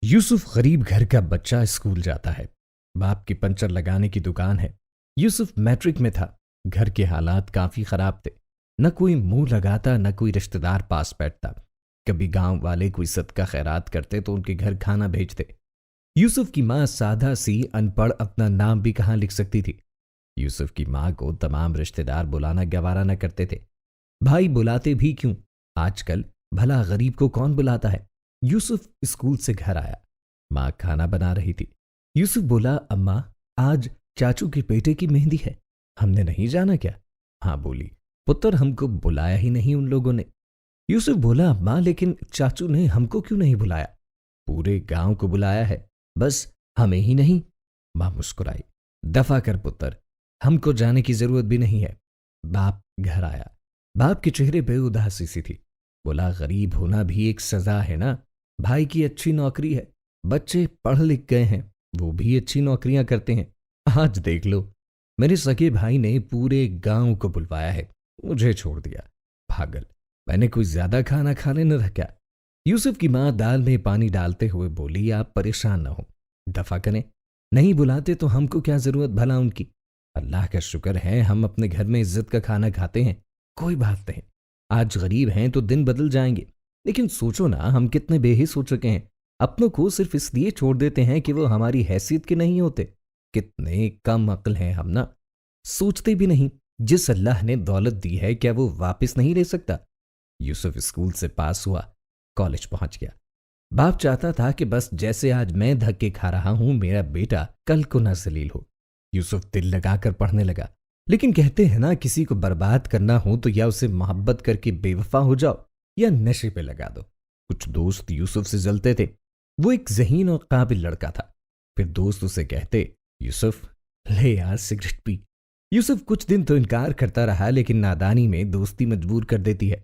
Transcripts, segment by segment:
यूसुफ गरीब घर का बच्चा स्कूल जाता है। बाप की पंचर लगाने की दुकान है। यूसुफ मैट्रिक में था। घर के हालात काफी खराब थे। न कोई मुंह लगाता, न कोई रिश्तेदार पास बैठता। कभी गांव वाले कोई सदका खैरात करते तो उनके घर खाना भेजते। यूसुफ की माँ सादा सी अनपढ़, अपना नाम भी कहाँ लिख सकती थी। यूसुफ की माँ को तमाम रिश्तेदार बुलाना गवारा न करते थे। भाई बुलाते भी क्यों, आजकल भला गरीब को कौन बुलाता है। यूसुफ स्कूल से घर आया। माँ खाना बना रही थी। यूसुफ बोला, अम्मा, आज चाचू के बेटे की मेहंदी है, हमने नहीं जाना क्या। हाँ बोली, पुत्र, हमको बुलाया ही नहीं उन लोगों ने। यूसुफ बोला, अम्मा, लेकिन चाचू ने हमको क्यों नहीं बुलाया। पूरे गांव को बुलाया है, बस हमें ही नहीं। मां मुस्कुराई, दफा कर पुत्र, हमको जाने की जरूरत भी नहीं है। बाप घर आया। बाप के चेहरे पे उदासी सी थी। बोला, गरीब होना भी एक सजा है ना। भाई की अच्छी नौकरी है, बच्चे पढ़ लिख गए हैं, वो भी अच्छी नौकरियां करते हैं। आज देख लो, मेरे सगे भाई ने पूरे गांव को बुलवाया है, मुझे छोड़ दिया। पागल, मैंने कोई ज्यादा खाना खा लेना रखा। यूसुफ की मां दाल में पानी डालते हुए बोली, आप परेशान न हो, दफा करें, नहीं बुलाते तो हमको क्या जरूरत भला उनकी। अल्लाह का शुक्र है हम अपने घर में इज्जत का खाना खाते हैं। कोई बात नहीं, आज गरीब हैं तो दिन बदल जाएंगे। लेकिन सोचो ना, हम कितने बेहिस हो चुके हैं। अपनों को सिर्फ इसलिए छोड़ देते हैं कि वो हमारी हैसियत के नहीं होते। कितने कम अक्ल हैं हम ना। सोचते भी नहीं, जिस अल्लाह ने दौलत दी है क्या वो वापस नहीं ले सकता। यूसुफ स्कूल से पास हुआ, कॉलेज पहुंच गया। बाप चाहता था कि बस जैसे आज मैं धक्के खा रहा हूं, मेरा बेटा कल को ना जलील हो। यूसुफ दिल लगाकर पढ़ने लगा। लेकिन कहते हैं ना, किसी को बर्बाद करना हो तो या उसे मोहब्बत करके बेवफा हो जाओ या नशे पे लगा दो। कुछ दोस्त यूसुफ से जलते थे। वो एक ज़हीन और काबिल लड़का था। फिर दोस्त उसे कहते, यूसुफ, ले यार सिगरेट पी। यूसुफ कुछ दिन तो इनकार करता रहा, लेकिन नादानी में दोस्ती मजबूर कर देती है।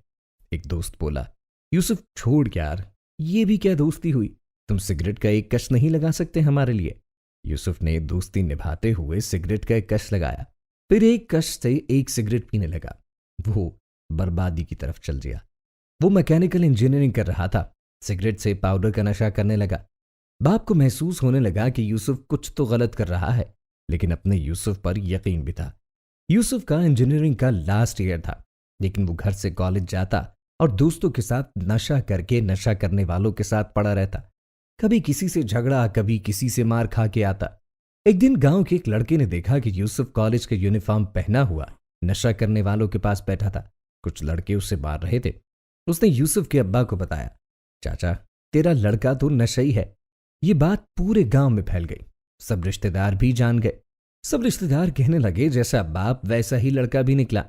एक दोस्त बोला, यूसुफ छोड़ यार, ये भी क्या दोस्ती हुई, तुम सिगरेट का एक कश नहीं लगा सकते हमारे लिए। यूसुफ ने दोस्ती निभाते हुए सिगरेट का एक कश लगाया। फिर एक कश से एक सिगरेट पीने लगा। वो बर्बादी की तरफ चल दिया। वो मैकेनिकल इंजीनियरिंग कर रहा था, सिगरेट से पाउडर का नशा करने लगा। बाप को महसूस होने लगा कि यूसुफ कुछ तो गलत कर रहा है, लेकिन अपने यूसुफ पर यकीन भी था। यूसुफ का इंजीनियरिंग का लास्ट ईयर था, लेकिन वो घर से कॉलेज जाता और दोस्तों के साथ नशा करके नशा करने वालों के साथ पड़ा रहता। कभी किसी से झगड़ा, कभी किसी से मार खा के आता। एक दिन गांव के एक लड़के ने देखा कि यूसुफ कॉलेज का यूनिफॉर्म पहना हुआ नशा करने वालों के पास बैठा था। कुछ लड़के उससे मार रहे थे। उसने यूसुफ के अब्बा को बताया, चाचा, तेरा लड़का तो नशई है। ये बात पूरे गांव में फैल गई। सब रिश्तेदार भी जान गए। सब रिश्तेदार कहने लगे, जैसा बाप वैसा ही लड़का भी निकला।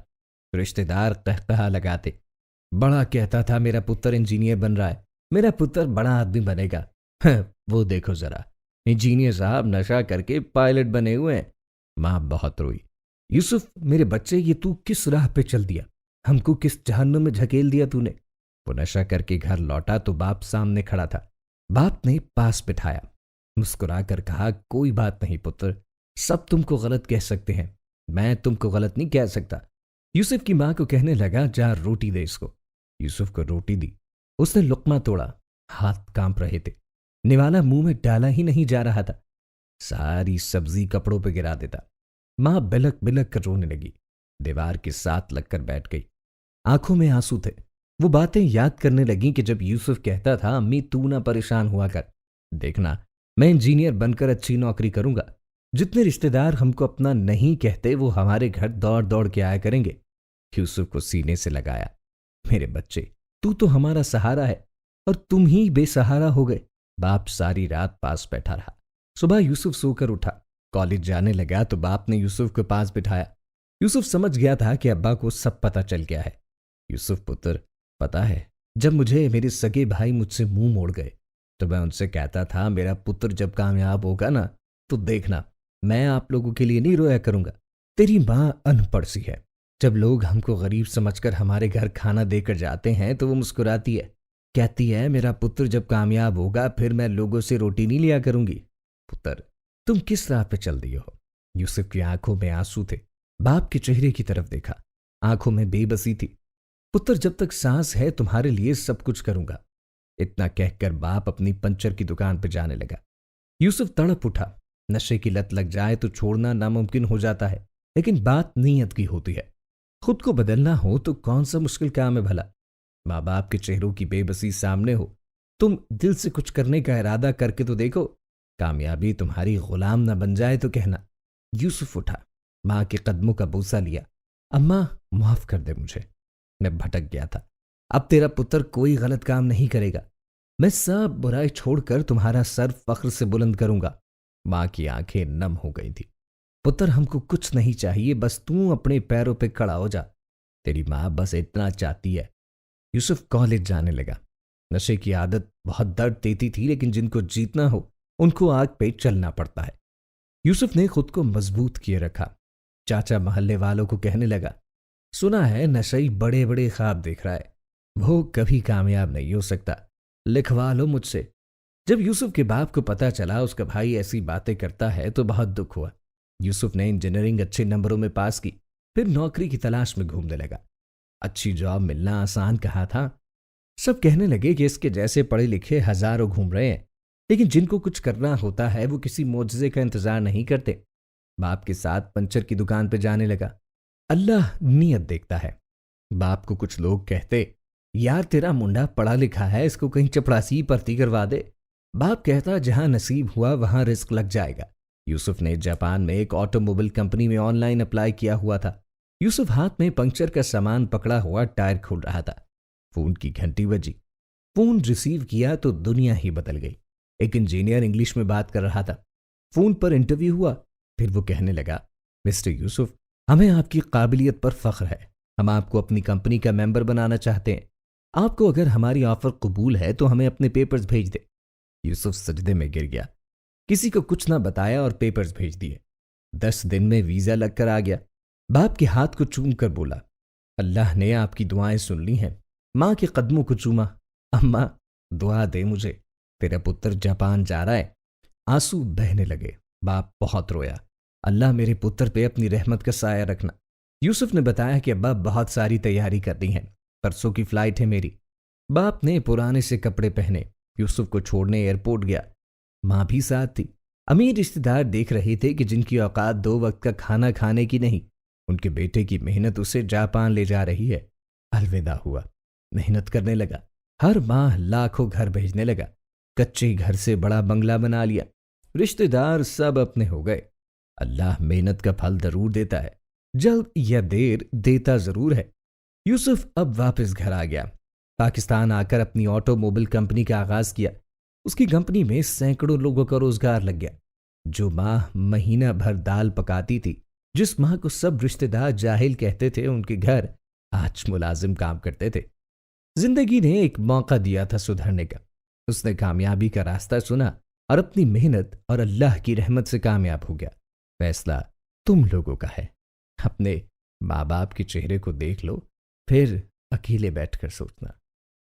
रिश्तेदार कहकहा लगाते, बड़ा कहता था मेरा पुत्र इंजीनियर बन रहा है, मेरा पुत्र बड़ा आदमी बनेगा। वो देखो जरा, इंजीनियर साहब नशा करके पायलट बने हुए हैं। मां बहुत रोई। यूसुफ, मेरे बच्चे, ये तू किस राह पे चल दिया, हमको किस जहन्नुम में झकेल दिया तूने। वो नशा करके घर लौटा तो बाप सामने खड़ा था। बाप ने पास बिठाया, मुस्कुराकर कहा, कोई बात नहीं पुत्र, सब तुमको गलत कह सकते हैं, मैं तुमको गलत नहीं कह सकता। यूसुफ की मां को कहने लगा, जा रोटी दे इसको। यूसुफ को रोटी दी। उसने लुकमा तोड़ा, हाथ कांप रहे थे, निवाला मुंह में डाला ही नहीं जा रहा था। सारी सब्जी कपड़ों पे गिरा देता। मां बिलक बिलक कर रोने लगी। दीवार के साथ लगकर बैठ गई। आंखों में आंसू थे। वो बातें याद करने लगी कि जब यूसुफ कहता था, अम्मी तू ना परेशान हुआ कर, देखना मैं इंजीनियर बनकर अच्छी नौकरी करूंगा। जितने रिश्तेदार हमको अपना नहीं कहते वो हमारे घर दौड़ दौड़ के आया करेंगे। यूसुफ को सीने से लगाया, मेरे बच्चे, तू तो हमारा सहारा है और तुम ही बेसहारा हो गए। बाप सारी रात पास बैठा रहा। सुबह यूसुफ सोकर उठा, कॉलेज जाने लगा तो बाप ने यूसुफ के पास बिठाया। यूसुफ समझ गया था कि अब्बा को सब पता चल गया है। यूसुफ पुत्र, पता है, जब मुझे मेरे सगे भाई मुझसे मुंह मोड़ गए तो मैं उनसे कहता था, मेरा पुत्र जब कामयाब होगा ना तो देखना, मैं आप लोगों के लिए नहीं रोया करूंगा। तेरी मां अनपढ़ सी है। जब लोग हमको गरीब समझकर हमारे घर खाना देकर जाते हैं तो वो मुस्कुराती है, कहती है, मेरा पुत्र जब कामयाब होगा फिर मैं लोगों से रोटी नहीं लिया करूंगी। पुत्र, तुम किस राह पे चल दिए हो। यूसुफ की आंखों में आंसू थे। बाप के चेहरे की तरफ देखा, आंखों में बेबसी थी। पुत्र, जब तक सांस है तुम्हारे लिए सब कुछ करूंगा। इतना कहकर बाप अपनी पंचर की दुकान पर जाने लगा। यूसुफ तड़प उठा। नशे की लत लग जाए तो छोड़ना नामुमकिन हो जाता है, लेकिन बात नीयत की होती है। खुद को बदलना हो तो कौन सा मुश्किल काम है भला। माँ बाप के चेहरों की बेबसी सामने हो, तुम दिल से कुछ करने का इरादा करके तो देखो, कामयाबी तुम्हारी गुलाम ना बन जाए तो कहना। यूसुफ उठा, माँ के कदमों का बोसा लिया। अम्मा माफ कर दे मुझे, मैं भटक गया था। अब तेरा पुत्र कोई गलत काम नहीं करेगा। मैं सब बुराई छोड़कर तुम्हारा सर फख्र से बुलंद करूंगा। माँ की आंखें नम हो गई थी। पुत्र हमको कुछ नहीं चाहिए, बस तू अपने पैरों पे खड़ा हो जा। तेरी माँ बस इतना चाहती है। यूसुफ कॉलेज जाने लगा। नशे की आदत बहुत दर्द देती थी, लेकिन जिनको जीतना हो उनको आग पे चलना पड़ता है। यूसुफ ने खुद को मजबूत किए रखा। चाचा मोहल्ले वालों को कहने लगा, सुना है नशई बड़े बड़े ख्वाब देख रहा है, वो कभी कामयाब नहीं हो सकता, लिखवा लो मुझसे। जब यूसुफ के बाप को पता चला उसका भाई ऐसी बातें करता है तो बहुत दुख हुआ। यूसुफ ने इंजीनियरिंग अच्छे नंबरों में पास की, फिर नौकरी की तलाश में घूमने लगा। अच्छी जॉब मिलना आसान कहा था। सब कहने लगे कि इसके जैसे पढ़े लिखे हजारों घूम रहे हैं, लेकिन जिनको कुछ करना होता है वो किसी मोजज़े का इंतजार नहीं करते। बाप के साथ पंचर की दुकान पर जाने लगा। अल्लाह नीयत देखता है। बाप को कुछ लोग कहते, यार तेरा मुंडा पढ़ा लिखा है, इसको कहीं चपरासी भर्ती करवा दे। बाप कहता, जहां नसीब हुआ वहां रिस्क लग जाएगा। यूसुफ ने जापान में एक ऑटोमोबाइल कंपनी में ऑनलाइन अप्लाई किया हुआ था। यूसुफ हाथ में पंक्चर का सामान पकड़ा हुआ टायर खोल रहा था। फोन की घंटी बजी। फोन रिसीव किया तो दुनिया ही बदल गई। एक इंजीनियर इंग्लिश में बात कर रहा था। फोन पर इंटरव्यू हुआ। फिर वो कहने लगा, मिस्टर यूसुफ, हमें आपकी काबिलियत पर फख्र है। हम आपको अपनी कंपनी का मेंबर बनाना चाहते हैं। आपको अगर हमारी ऑफर कबूल है तो हमें अपने पेपर्स भेज दे। यूसुफ सजदे में गिर गया। किसी को कुछ ना बताया और पेपर्स भेज दिए। 10 दिन में वीजा लगकर आ गया। बाप के हाथ को चूम कर बोला, अल्लाह ने आपकी दुआएं सुन ली हैं। माँ के कदमों को चूमा, अम्मा दुआ दे मुझे, तेरा पुत्र जापान जा रहा है। आंसू बहने लगे। बाप बहुत रोया, अल्लाह मेरे पुत्र पे अपनी रहमत का साया रखना। यूसुफ ने बताया कि अब्बा बहुत सारी तैयारी करनी है, परसों की फ्लाइट है मेरी। बाप ने पुराने से कपड़े पहने, यूसुफ को छोड़ने एयरपोर्ट गया। माँ भी साथ थी। अमीर रिश्तेदार देख रहे थे कि जिनकी औकात 2 वक्त का खाना खाने की नहीं, उनके बेटे की मेहनत उसे जापान ले जा रही है। अलविदा हुआ। मेहनत करने लगा। हर माह लाखों घर भेजने लगा। कच्चे घर से बड़ा बंगला बना लिया। रिश्तेदार सब अपने हो गए। अल्लाह मेहनत का फल जरूर देता है, जल्द या देर देता जरूर है। यूसुफ अब वापस घर आ गया। पाकिस्तान आकर अपनी ऑटोमोबाइल कंपनी का आगाज किया। उसकी कंपनी में सैकड़ों लोगों का रोजगार लग गया। जो माँ महीना भर दाल पकाती थी, जिस माँ को सब रिश्तेदार जाहिल कहते थे, उनके घर आज मुलाजिम काम करते थे। जिंदगी ने एक मौका दिया था सुधरने का। उसने कामयाबी का रास्ता सुना और अपनी मेहनत और अल्लाह की रहमत से कामयाब हो गया। फैसला तुम लोगों का है। अपने माँ बाप के चेहरे को देख लो, फिर अकेले बैठकर सोचना।